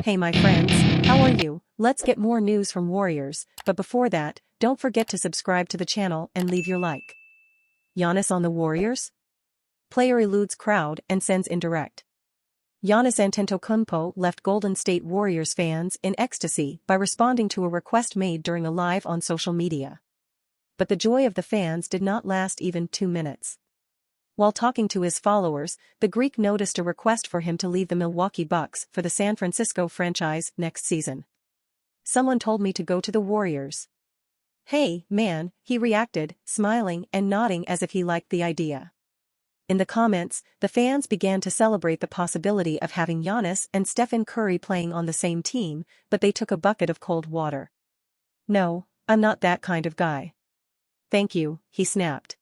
Hey my friends, how are you? Let's get more news from Warriors, but before that, don't forget to subscribe to the channel and leave your like. Giannis on the Warriors? Player eludes crowd and sends indirect. Giannis Antetokounmpo left Golden State Warriors fans in ecstasy by responding to a request made during a live on social media. But the joy of the fans did not last even 2 minutes. While talking to his followers, the Greek noticed a request for him to leave the Milwaukee Bucks for the San Francisco franchise next season. "Someone told me to go to the Warriors." "Hey, man," he reacted, smiling and nodding as if he liked the idea. In the comments, the fans began to celebrate the possibility of having Giannis and Stephen Curry playing on the same team, but they took a bucket of cold water. "No, I'm not that kind of guy." "Thank you," he snapped.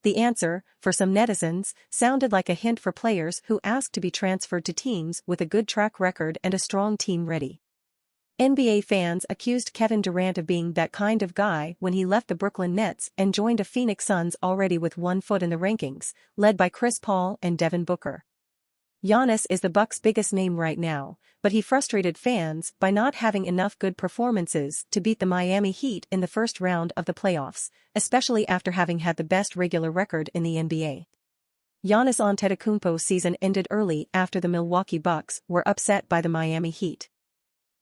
The answer, for some netizens, sounded like a hint for players who asked to be transferred to teams with a good track record and a strong team ready. NBA fans accused Kevin Durant of being that kind of guy when he left the Brooklyn Nets and joined a Phoenix Suns already with 1 foot in the rankings, led by Chris Paul and Devin Booker. Giannis is the Bucks' biggest name right now, but he frustrated fans by not having enough good performances to beat the Miami Heat in the first round of the playoffs, especially after having had the best regular record in the NBA. Giannis Antetokounmpo's season ended early after the Milwaukee Bucks were upset by the Miami Heat.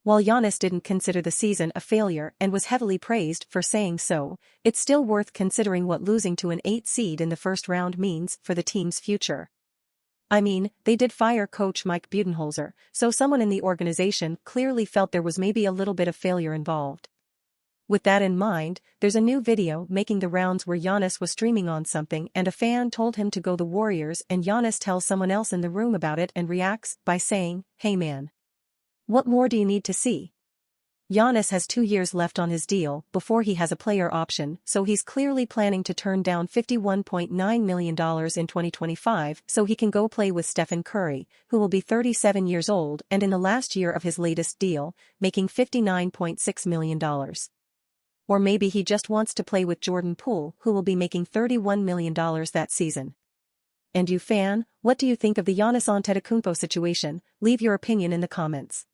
While Giannis didn't consider the season a failure and was heavily praised for saying so, it's still worth considering what losing to an 8 seed in the first round means for the team's future. I mean, they did fire coach Mike Budenholzer, so someone in the organization clearly felt there was maybe a little bit of failure involved. With that in mind, there's a new video making the rounds where Giannis was streaming on something and a fan told him to go the Warriors and Giannis tells someone else in the room about it and reacts by saying, "Hey man. What more do you need to see?" Giannis has 2 years left on his deal before he has a player option, so he's clearly planning to turn down $51.9 million in 2025 so he can go play with Stephen Curry, who will be 37 years old and in the last year of his latest deal, making $59.6 million. Or maybe he just wants to play with Jordan Poole, who will be making $31 million that season. And you fan, what do you think of the Giannis Antetokounmpo situation? Leave your opinion in the comments.